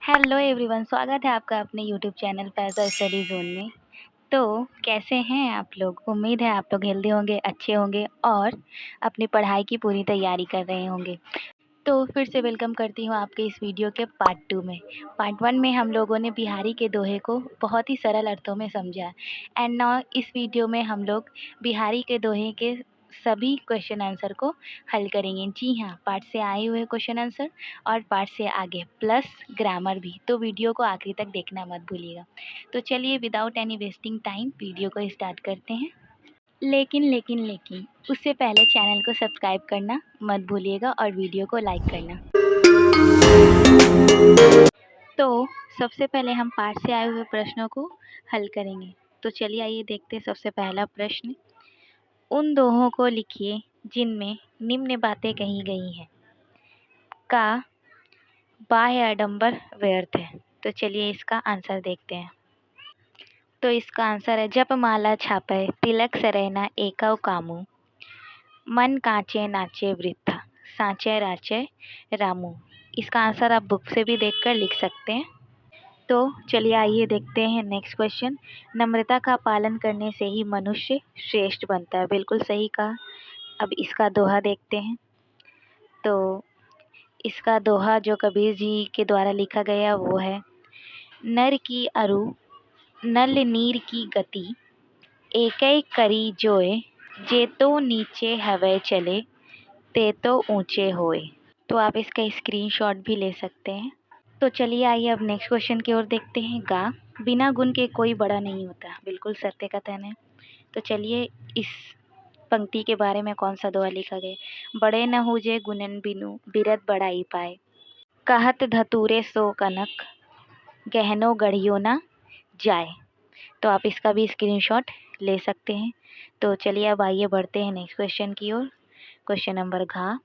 Hello everyone, स्वागत है आपका अपने यूट्यूब चैनल पैसा स्टडी जोन में। तो कैसे हैं आप लोग? उम्मीद है आप लोग हेल्दी होंगे, अच्छे होंगे और अपनी पढ़ाई की पूरी तैयारी कर रहे होंगे। तो फिर से वेलकम करती हूँ आपके इस वीडियो के पार्ट 2 में। पार्ट 1 में हम लोगों ने बिहारी के दोहे को बहुत ही सरल अर्थों में समझा एंड नाउ इस वीडियो में हम लोग बिहारी के दोहे के सभी क्वेश्चन आंसर को हल करेंगे। जी हाँ, पार्ट से आए हुए क्वेश्चन आंसर और पार्ट से आगे प्लस ग्रामर भी। तो वीडियो को आखिरी तक देखना मत भूलिएगा। तो चलिए without any wasting time video को स्टार्ट करते हैं। लेकिन उससे पहले चैनल को सब्सक्राइब करना मत भूलिएगा और वीडियो को लाइक करना। तो सबसे पहले हम पाठ से आए हुए प्रश्नों को हल करेंगे। तो चलिए आइए देखते हैं सबसे पहला प्रश्न। उन दोहों को लिखिए जिनमें निम्न बातें कही गई हैं। का बाह्य आडंबर व्यर्थ है। तो चलिए इसका आंसर देखते हैं। तो इसका आंसर है जप माला छापे तिलक सरैना एकव कामू मन कांचे नाचे वृथा सांचे राचे रामू। इसका आंसर आप बुक से भी देखकर लिख सकते हैं। तो चलिए आइए देखते हैं नेक्स्ट क्वेश्चन। नम्रता का पालन करने से ही मनुष्य श्रेष्ठ बनता है। बिल्कुल सही कहा। अब इसका दोहा देखते हैं। तो इसका दोहा जो कबीर जी के द्वारा लिखा गया वो है, नर की अरु नल नीर की गति एकै करी जोए जे तो नीचे हवे चले ते तो ऊंचे होए। तो आप इसका स्क्रीनशॉट भी ले सकते हैं। तो चलिए आइए अब नेक्स्ट क्वेश्चन की ओर देखते हैं। गा बिना गुण के कोई बड़ा नहीं होता। बिल्कुल सत्य कथन है। तो चलिए इस पंक्ति के बारे में कौन सा दोहा लिखा गया। बड़े न हुजे गुणन बिनु बिरत बढ़ाई पाए कहत धतूरे सो कनक गहनो गढ़ियो न जाए। तो आप इसका भी स्क्रीनशॉट ले सकते हैं। तो चलिए अब आइए बढ़ते हैं नेक्स्ट क्वेश्चन की ओर। क्वेश्चन नंबर घा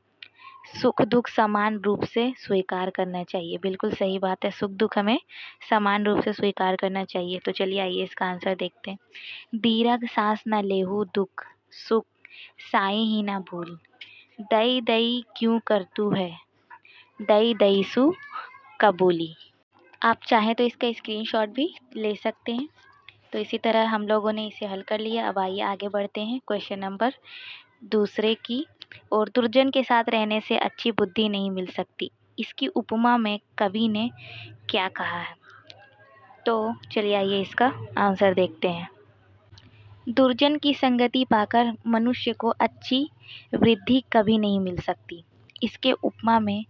सुख दुख समान रूप से स्वीकार करना चाहिए। बिल्कुल सही बात है, सुख दुख हमें समान रूप से स्वीकार करना चाहिए। तो चलिए आइए इसका आंसर देखते हैं। दीर्घ सांस न लेहु दुख सुख साई ही ना भूल दई दई क्यों करतू है दई दई सु कबूली। आप चाहें तो इसका स्क्रीनशॉट भी ले सकते हैं। तो इसी तरह हम लोगों ने इसे हल कर लिया। अब आइए आगे बढ़ते हैं क्वेश्चन नंबर दूसरे की। और दुर्जन के साथ रहने से अच्छी बुद्धि नहीं मिल सकती। इसकी उपमा में कवि ने क्या कहा है। तो चलिए आइए इसका आंसर देखते हैं। दुर्जन की संगति पाकर मनुष्य को अच्छी वृद्धि कभी नहीं मिल सकती। इसके उपमा में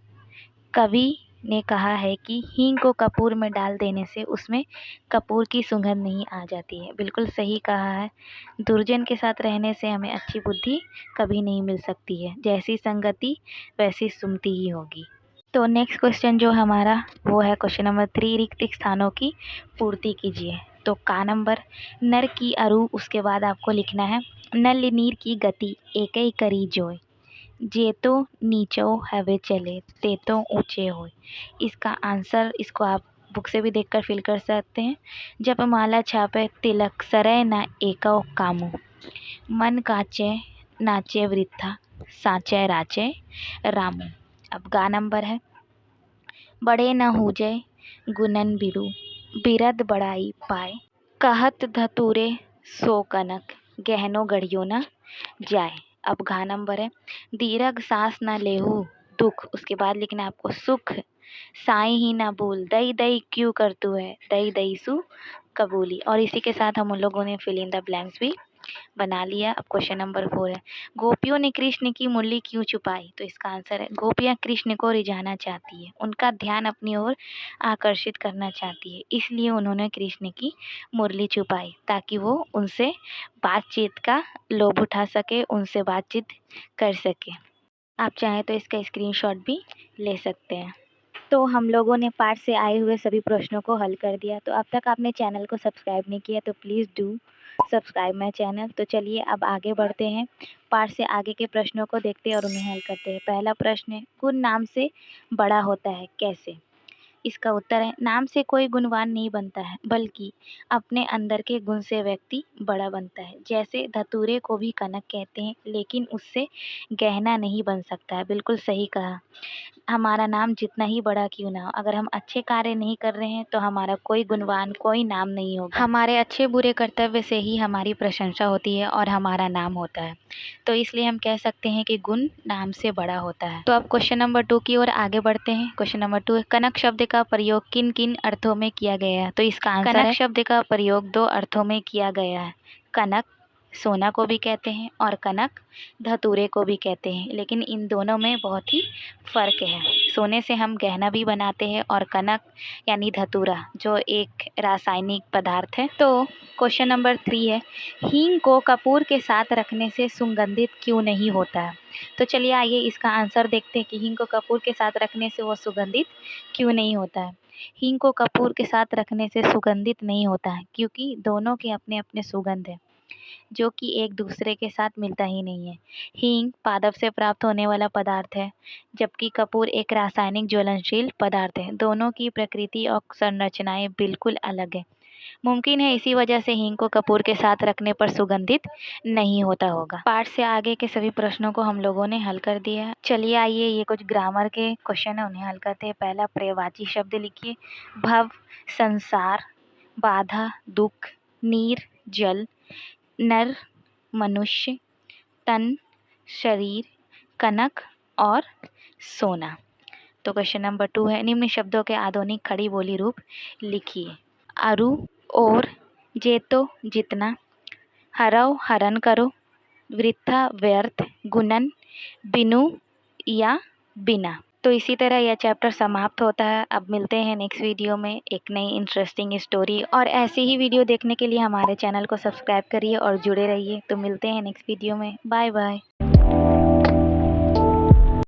कवि ने कहा है कि हींग को कपूर में डाल देने से उसमें कपूर की सुगंध नहीं आ जाती है। बिल्कुल सही कहा है। दुर्जन के साथ रहने से हमें अच्छी बुद्धि कभी नहीं मिल सकती है। जैसी संगति वैसी सुमति ही होगी। तो नेक्स्ट क्वेश्चन जो हमारा वो है क्वेश्चन नंबर 3। रिक्त स्थानों की पूर्ति कीजिए। तो का नंबर नर की अरु, उसके बाद आपको लिखना है नल नीर की गति एकई करी जोय जे तो नीचो हवे चले ते तो ऊंचे हो। इसका आंसर इसको आप बुक से भी देखकर फिल कर सकते हैं। जप माला छापे तिलक सरै न एकौ कामू मन काचे नाचे वृथा साचे राचे रामू। अब गा नंबर है बड़े न हुजे गुनन बिरु बिरद बढ़ाई पाए कहत धतूरे सो कनक गहनो गढ़ियो न जाए। अब घा नंबर है दीर्घ सांस न लेहू दुख, उसके बाद लिखना है आपको सुख साई ही ना भूल दई दई क्यों करतू है दई दई सु कबूली। और इसी के साथ हम उन लोगों ने फिल इन द ब्लैंक्स भी बना लिया। अब क्वेश्चन नंबर 4 है गोपियों ने कृष्ण की मुरली क्यों छुपाई। तो इसका आंसर है गोपियाँ कृष्ण को रिझाना चाहती है, उनका ध्यान अपनी ओर आकर्षित करना चाहती है, इसलिए उन्होंने कृष्ण की मुरली छुपाई ताकि वो उनसे बातचीत का लोभ उठा सके, उनसे बातचीत कर सके। आप चाहें तो इसका स्क्रीनशॉट भी ले सकते हैं। तो हम लोगों ने पाठ से आए हुए सभी प्रश्नों को हल कर दिया। तो अब तक आपने चैनल को सब्सक्राइब नहीं किया तो please do subscribe my channel. तो चलिए अब आगे बढ़ते हैं। पाठ से आगे के प्रश्नों को देखते हैं और उन्हें हल करते हैं। पहला प्रश्न है गुण नाम से बड़ा होता है कैसे। इसका उत्तर है नाम से कोई गुणवान नहीं बनता है बल्कि अपने अंदर के गुण से व्यक्ति बड़ा बनता है। जैसे धतूरे को भी कनक कहते हैं लेकिन उससे गहना नहीं बन सकता है। बिल्कुल सही कहा। हमारा नाम जितना ही बड़ा क्यों ना हो, अगर हम अच्छे कार्य नहीं कर रहे हैं तो हमारा कोई गुणवान, कोई नाम नहीं होगा। हमारे अच्छे बुरे कर्तव्य से ही हमारी प्रशंसा होती है और हमारा नाम होता है। तो इसलिए हम कह सकते हैं कि गुण नाम से बड़ा होता है। तो अब क्वेश्चन नंबर 2 की ओर आगे बढ़ते हैं। क्वेश्चन नंबर 2 है, कनक शब्द का प्रयोग किन किन अर्थों में किया गया है? तो इसका आंसर है, कनक शब्द का प्रयोग 2 अर्थों में किया गया है। कनक सोना को भी कहते हैं और कनक धतूरे को भी कहते हैं, लेकिन इन दोनों में बहुत ही फ़र्क है। सोने से हम गहना भी बनाते हैं और कनक यानी धतूरा जो एक रासायनिक पदार्थ है। तो क्वेश्चन नंबर 3 है, हींग को कपूर के साथ रखने से सुगंधित क्यों नहीं होता है? तो चलिए आइए इसका आंसर देखते हैं कि हींग को कपूर के साथ रखने से वो सुगंधित क्यों नहीं होता है। हींग को कपूर के साथ रखने से सुगंधित नहीं होता है क्योंकि दोनों के अपने अपने सुगंध है जो कि एक दूसरे के साथ मिलता ही नहीं है। हींग पादप से प्राप्त होने वाला पदार्थ है, जबकि कपूर एक रासायनिक ज्वलनशील पदार्थ है। दोनों की प्रकृति और संरचनाएं बिल्कुल अलग है। मुमकिन है इसी वजह से हींग को कपूर के साथ रखने पर सुगंधित नहीं होता होगा। पाठ से आगे के सभी प्रश्नों को हम लोगों ने हल कर दिया है। चलिए आइए ये कुछ ग्रामर के क्वेश्चन है उन्हें हल करते हैं। पहला पर्यायवाची शब्द लिखिए। भव संसार, बाधा दुख, नीर जल, नर मनुष्य, तन शरीर, कनक और सोना। तो क्वेश्चन नंबर 2 है, निम्न शब्दों के आधुनिक खड़ी बोली रूप लिखिए। अरु और, जेतो जितना, हरव हरण करो, वृथा व्यर्थ, गुणन बिनु या बिना। तो इसी तरह यह चैप्टर समाप्त होता है। अब मिलते हैं नेक्स्ट वीडियो में एक नई इंटरेस्टिंग स्टोरी, और ऐसे ही वीडियो देखने के लिए हमारे चैनल को सब्सक्राइब करिए और जुड़े रहिए। तो मिलते हैं नेक्स्ट वीडियो में। Bye bye.